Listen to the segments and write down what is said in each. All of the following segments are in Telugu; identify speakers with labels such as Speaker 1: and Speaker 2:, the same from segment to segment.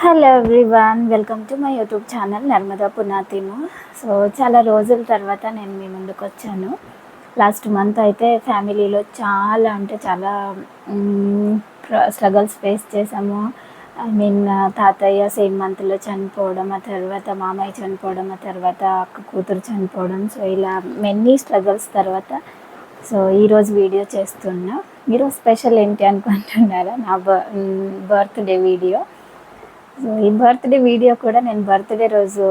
Speaker 1: Hello everyone, welcome to my YouTube channel Narmada పునాతిను. సో చాలా రోజుల తర్వాత నేను మీ ముందుకు వచ్చాను. లాస్ట్ మంత్ అయితే ఫ్యామిలీలో చాలా అంటే చాలా స్ట్రగల్స్ ఫేస్ చేసాము. ఐ మీన్ తాతయ్య సేమ్ మంత్లో చనిపోవడం, ఆ తర్వాత మామయ్య చనిపోవడం, ఆ తర్వాత అక్క కూతురు చనిపోవడం. సో ఇలా మెనీ స్ట్రగల్స్ తర్వాత సో ఈరోజు వీడియో చేస్తున్నా. ఈరోజు స్పెషల్ ఏంటి అనుకుంటున్నారా? నా బర్త్డే వీడియో. సో ఈ బర్త్డే వీడియో కూడా నేను బర్త్డే రోజు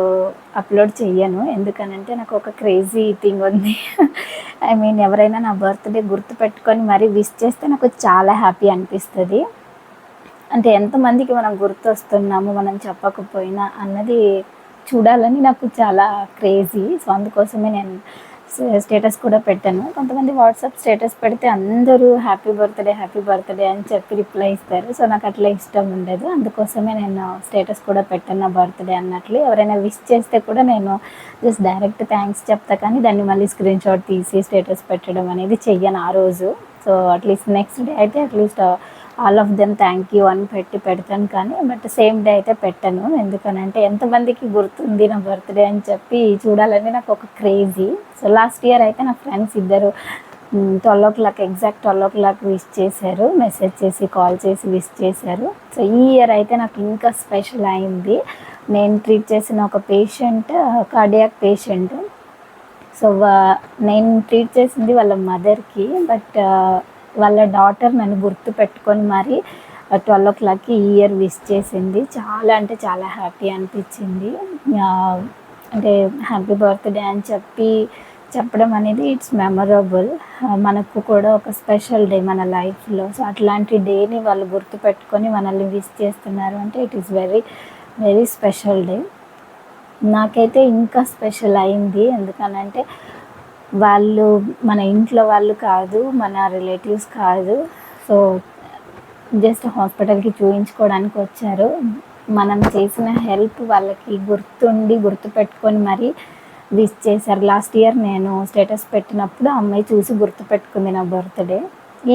Speaker 1: అప్లోడ్ చెయ్యను, ఎందుకనంటే నాకు ఒక క్రేజీ థింగ్ ఉంది. ఐ మీన్ ఎవరైనా నా బర్త్డే గుర్తుపెట్టుకొని మరీ విష్ చేస్తే నాకు చాలా హ్యాపీ అనిపిస్తుంది. అంటే ఎంతమందికి మనం గుర్తు వస్తున్నాము మనం చెప్పకపోయినా అన్నది చూడాలని నాకు చాలా క్రేజీ. సో అందుకోసమే నేను స్టేటస్ కూడా పెట్టాను. కొంతమంది వాట్సాప్ స్టేటస్ పెడితే అందరూ హ్యాపీ బర్త్డే అని చెప్పి రిప్లై ఇస్తారు. సో నాకు అట్లా ఇష్టం ఉండదు, అందుకోసమే నేను స్టేటస్ కూడా పెట్టాను నా బర్త్డే అన్నట్లు. ఎవరైనా విష్ చేస్తే కూడా నేను జస్ట్ డైరెక్ట్ థ్యాంక్స్ చెప్తా, కానీ దాన్ని మళ్ళీ స్క్రీన్ షాట్ తీసి స్టేటస్ పెట్టడం అనేది చెయ్యను ఆ రోజు. సో అట్లీస్ట్ నెక్స్ట్ డే అయితే at least all of them thank you అని పెడతాను, కానీ బట్ సేమ్ డే అయితే పెట్టాను. ఎందుకనంటే ఎంతమందికి గుర్తుంది నా బర్త్డే అని చెప్పి చూడాలని నాకు ఒక క్రేజీ. సో లాస్ట్ ఇయర్ అయితే నా ఫ్రెండ్స్ ఇద్దరు 12 o'clock ఎగ్జాక్ట్ 12 o'clock విష్ చేశారు, మెసేజ్ చేసి కాల్ చేసి విష్ చేశారు. సో ఈ ఇయర్ అయితే నాకు ఇంకా స్పెషల్ అయింది. నేను ట్రీట్ చేసిన ఒక పేషెంట్ కార్డియాక్ పేషెంట్. సో నేను ట్రీట్ చేసింది వాళ్ళ మదర్కి, బట్ వాళ్ళ డాటర్ నన్ను గుర్తు పెట్టుకొని మరి 12 o'clockకి ఈ ఇయర్ విష్ చేసింది. చాలా అంటే చాలా హ్యాపీ అనిపించింది. అంటే హ్యాపీ బర్త్డే అని చెప్పడం అనేది ఇట్స్ మెమరబుల్. మనకు కూడా ఒక స్పెషల్ డే మన లైఫ్లో. సో అట్లాంటి డేని వాళ్ళు గుర్తుపెట్టుకొని మనల్ని విష్ చేస్తున్నారు అంటే it is very very special day. నాకైతే ఇంకా స్పెషల్ అయింది, ఎందుకనంటే వాళ్ళు మన ఇంట్లో వాళ్ళు కాదు, మన రిలేటివ్స్ కాదు. సో జస్ట్ హాస్పిటల్కి చూపించుకోవడానికి వచ్చారు. మనం చేసిన హెల్ప్ వాళ్ళకి గుర్తుపెట్టుకొని మరీ విష్ చేశారు. లాస్ట్ ఇయర్ నేను స్టేటస్ పెట్టినప్పుడు అమ్మాయి చూసి గుర్తుపెట్టుకుంది నా బర్త్డే.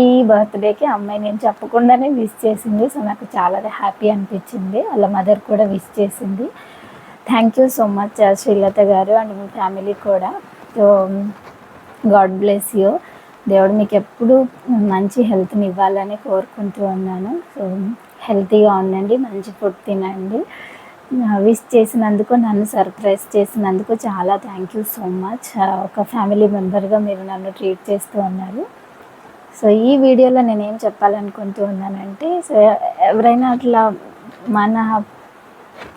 Speaker 1: ఈ బర్త్డేకి అమ్మాయి నేను చెప్పకుండానే విష్ చేసింది. సో నాకు చాలా హ్యాపీ అనిపించింది. వాళ్ళ మదర్ కూడా విష్ చేసింది. Thank you so much Srilatha గారు అండ్ మీ ఫ్యామిలీ కూడా. So God bless you. దేవుడు మీకు ఎప్పుడు మంచి హెల్త్ని ఇవ్వాలని కోరుకుంటూ ఉన్నాను. సో హెల్తీగా ఉండండి, మంచి ఫుడ్ తినండి. విష్ చేసినందుకు, నన్ను సర్ప్రైజ్ చేసినందుకు చాలా థ్యాంక్ యూ సో మచ్. ఒక ఫ్యామిలీ మెంబర్గా మీరు నన్ను ట్రీట్ చేస్తూ ఉన్నారు. సో ఈ వీడియోలో నేనేం చెప్పాలనుకుంటూ ఉన్నానంటే, సో ఎవరైనా అట్లా మన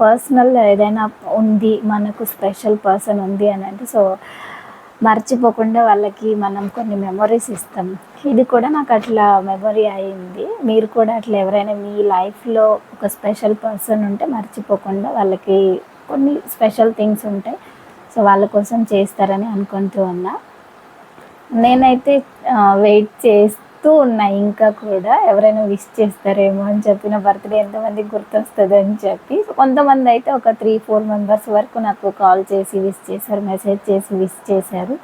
Speaker 1: పర్సనల్ ఏదైనా ఉంది, మనకు స్పెషల్ పర్సన్ ఉంది అని అంటే సో మర్చిపోకుండా వాళ్ళకి మనం కొన్ని మెమొరీస్ ఇస్తాం. ఇది కూడా నాకు అట్లా మెమొరీ అయింది. మీరు కూడా అట్లా ఎవరైనా మీ లైఫ్లో ఒక స్పెషల్ పర్సన్ ఉంటే మర్చిపోకుండా వాళ్ళకి కొన్ని స్పెషల్ థింగ్స్ ఉంటాయి, సో వాళ్ళ కోసం చేస్తారని అనుకుంటూ ఉన్నా. నేనైతే వెయిట్ చేస్తూ ఉన్నా ఇంకా కూడా ఎవరైనా విష్ చేస్తారేమో అని చెప్పి, నా బర్త్డే ఎంతమందికి గుర్తొస్తుంది అని చెప్పి. కొంతమంది అయితే ఒక 3-4 మెంబర్స్ వరకు నాకు కాల్ చేసి విష్ చేశారు, మెసేజ్ చేసి విష్ చేశారు.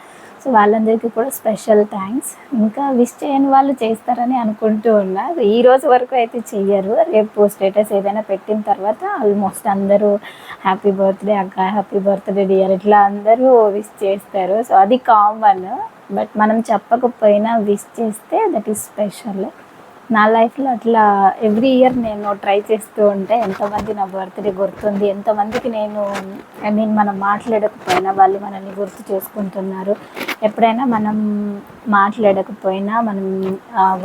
Speaker 1: సో వాళ్ళందరికీ కూడా స్పెషల్ థ్యాంక్స్. ఇంకా విష్ చేయని వాళ్ళు చేస్తారని అనుకుంటూ ఉన్నా. ఈ రోజు వరకు అయితే చెయ్యరు. రేపు స్టేటస్ ఏదైనా పెట్టిన తర్వాత ఆల్మోస్ట్ అందరూ హ్యాపీ బర్త్డే అక్క, హ్యాపీ బర్త్డే డియర్ ఇట్లా అందరూ విష్ చేస్తారు. సో అది కామన్. బట్ మనం చెప్పకపోయినా విష్ చేస్తే దట్ ఈస్ స్పెషల్. నా లైఫ్లో అట్లా ఎవ్రీ ఇయర్ నేను ట్రై చేస్తూ ఉంటే ఎంతమంది నా బర్త్డే గుర్తుంది, ఎంతమందికి నేను ఐ మీన్ మనం మాట్లాడకపోయినా వాళ్ళు మనల్ని గుర్తు చేసుకుంటున్నారు. ఎప్పుడైనా మనం మాట్లాడకపోయినా, మనం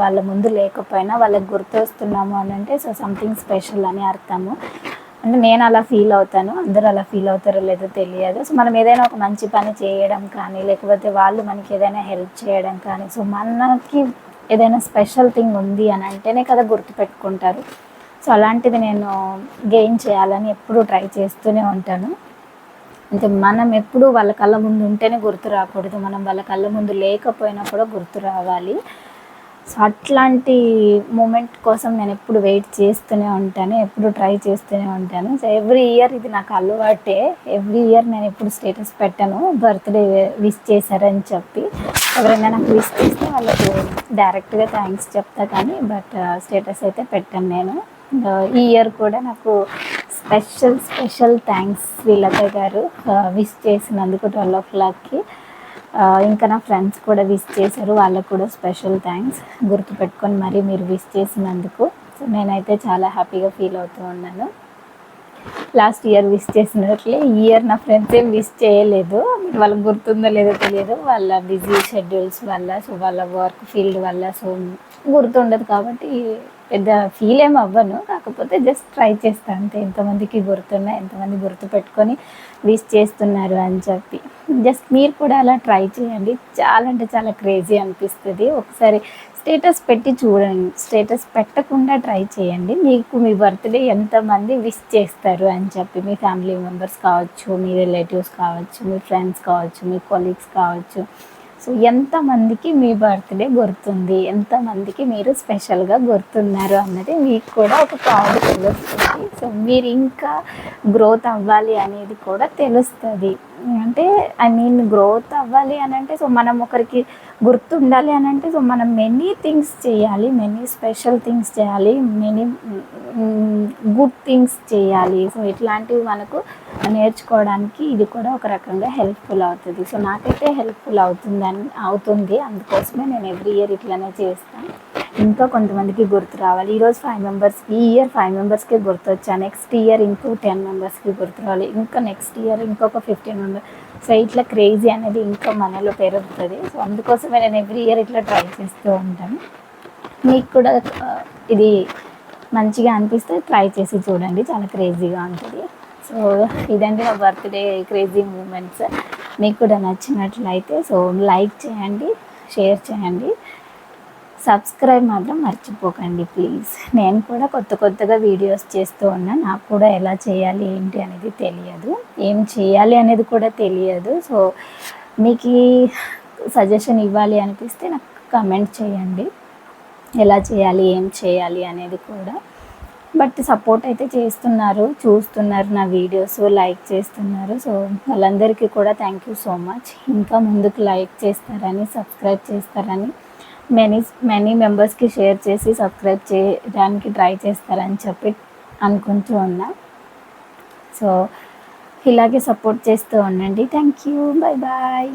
Speaker 1: వాళ్ళ ముందు లేకపోయినా వాళ్ళకి గుర్తు వస్తున్నాము అని అంటే సో సంథింగ్ స్పెషల్ అని అర్థము. అంటే నేను అలా ఫీల్ అవుతాను, అందరూ అలా ఫీల్ అవుతారో లేదో తెలియదు. సో మనం ఏదైనా ఒక మంచి పని చేయడం కానీ, లేకపోతే వాళ్ళు మనకి ఏదైనా హెల్ప్ చేయడం కానీ, సో మనకి ఏదైనా స్పెషల్ థింగ్ ఉంది అని అంటేనే కదా గుర్తుపెట్టుకుంటారు. సో అలాంటిది నేను గెయిన్ చేయాలని ఎప్పుడూ ట్రై చేస్తూనే ఉంటాను. అంటే మనం ఎప్పుడు వాళ్ళ కళ్ళ ముందు ఉంటేనే గుర్తు రాకూడదు, మనం వాళ్ళ కళ్ళ ముందు లేకపోయినా కూడా గుర్తు రావాలి. సో అట్లాంటి మూమెంట్ కోసం నేను ఎప్పుడు వెయిట్ చేస్తూనే ఉంటాను, ఎప్పుడు ట్రై చేస్తూనే ఉంటాను. సో ఎవ్రీ ఇయర్ ఇది నాకు అలవాటే. ఎవ్రీ ఇయర్ నేను ఎప్పుడు స్టేటస్ పెట్టాను బర్త్డే విష్ చేశారని చెప్పి. ఎవరైనా నాకు విష్ చేస్తే వాళ్ళకి డైరెక్ట్గా థ్యాంక్స్ చెప్తా, కానీ బట్ స్టేటస్ అయితే పెట్టాను నేను. ఈ ఇయర్ కూడా నాకు స్పెషల్ థ్యాంక్స్ శ్రీలత గారు విష్ చేసినందుకు 12 o'clockకి. ఇంకా నా ఫ్రెండ్స్ కూడా విష్ చేశారు, వాళ్ళకు కూడా స్పెషల్ థ్యాంక్స్ గుర్తుపెట్టుకొని మరీ మీరు విష్ చేసినందుకు. సో నేనైతే చాలా హ్యాపీగా ఫీల్ అవుతూ ఉన్నాను. లాస్ట్ ఇయర్ విష్ చేసినట్లే ఈ ఇయర్ నా ఫ్రెండ్స్ ఏం విష్ చేయలేదు, వాళ్ళకి గుర్తుందో లేదో తెలియదు, వాళ్ళ బిజీ షెడ్యూల్స్ వల్ల, సో వాళ్ళ వర్క్ ఫీల్డ్ వల్ల, సో గుర్తుండదు. కాబట్టి పెద్ద ఫీల్ ఏం అవ్వను, కాకపోతే జస్ట్ ట్రై చేస్తాను అంతే, ఎంతమందికి గుర్తున్నాయి, ఎంతమంది గుర్తుపెట్టుకొని విష్ చేస్తున్నారు అని చెప్పి. జస్ట్ మీరు కూడా అలా ట్రై చేయండి, చాలా అంటే చాలా క్రేజీ అనిపిస్తుంది. ఒకసారి స్టేటస్ పెట్టి చూడండి, స్టేటస్ పెట్టకుండా ట్రై చేయండి, మీకు మీ బర్త్డే ఎంతమంది విష్ చేస్తారు అని చెప్పి. మీ ఫ్యామిలీ మెంబర్స్ కావచ్చు, మీ రిలేటివ్స్ కావచ్చు, మీ ఫ్రెండ్స్ కావచ్చు, మీ కొలీగ్స్ కావచ్చు. సో ఎంతమందికి మీ బర్త్డే గుర్తుంది, ఎంతమందికి మీరు స్పెషల్గా గుర్తున్నారు అన్నది మీకు కూడా ఒక కౌంట్ తెలుస్తుంది. సో మీరు ఇంకా గ్రోత్ అవ్వాలి అనేది కూడా తెలుస్తుంది. అంటే గ్రోత్ అవ్వాలి అని అంటే, సో మనం ఒకరికి గుర్తుండాలి అని అంటే, సో మనం మెనీ థింగ్స్ చేయాలి, మెనీ స్పెషల్ థింగ్స్ చేయాలి, మెనీ గుడ్ థింగ్స్ చేయాలి. సో ఇట్లాంటివి మనకు నేర్చుకోవడానికి ఇది కూడా ఒక రకంగా హెల్ప్ఫుల్ అవుతుంది. సో నాకైతే హెల్ప్ఫుల్ అవుతుంది, అందుకోసమే నేను ఎవ్రీ ఇయర్ ఇట్లానే చేస్తాను. ఇంకా కొంతమందికి గుర్తు రావాలి. ఈరోజు 5 మెంబర్స్కి, ఈ ఇయర్ 5 మెంబర్స్కి గుర్తొచ్చా, నెక్స్ట్ ఇయర్ ఇంకో 10 మెంబర్స్కి గుర్తు రావాలి, ఇంకా నెక్స్ట్ ఇయర్ ఇంకొక 15 మెంబర్స్. సో ఇట్లా క్రేజీ అనేది ఇంకా మనలో పెరుగుతుంది. సో అందుకోసమే నేను ఎవ్రీ ఇయర్ ఇట్లా ట్రై చేస్తూ ఉంటాను. మీకు కూడా ఇది మంచిగా అనిపిస్తే ట్రై చేసి చూడండి, చాలా క్రేజీగా ఉంటుంది. సో ఇదండి నా బర్త్డే క్రేజీ మూమెంట్స్. మీకు కూడా నచ్చినట్లయితే సో లైక్ చేయండి, షేర్ చేయండి, సబ్స్క్రైబ్ మాత్రం మర్చిపోకండి ప్లీజ్. నేను కూడా కొత్తగా వీడియోస్ చేస్తూ ఉన్నాను, నాకు కూడా ఎలా చేయాలి ఏంటి అనేది తెలియదు, ఏం చేయాలి అనేది కూడా తెలియదు. సో మీకు సజెషన్ ఇవ్వాలి అనిపిస్తే నాకు కమెంట్ చేయండి, ఎలా చేయాలి ఏం చేయాలి అనేది కూడా. బట్ సపోర్ట్ అయితే చేస్తున్నారు, చూస్తున్నారు నా వీడియోస్, లైక్ చేస్తున్నారు. సో వాళ్ళందరికీ కూడా థ్యాంక్ యూ సో మచ్. ఇంకా ముందుకు లైక్ చేస్తారని, సబ్స్క్రైబ్ చేస్తారని, మెనీ మెంబర్స్కి షేర్ చేసి సబ్స్క్రైబ్ చేయడానికి ట్రై చేస్తారని చెప్పి అనుకుంటూ ఉన్నా. సో ఇలాగే సపోర్ట్ చేస్తూ ఉండండి. Thank you, bye bye.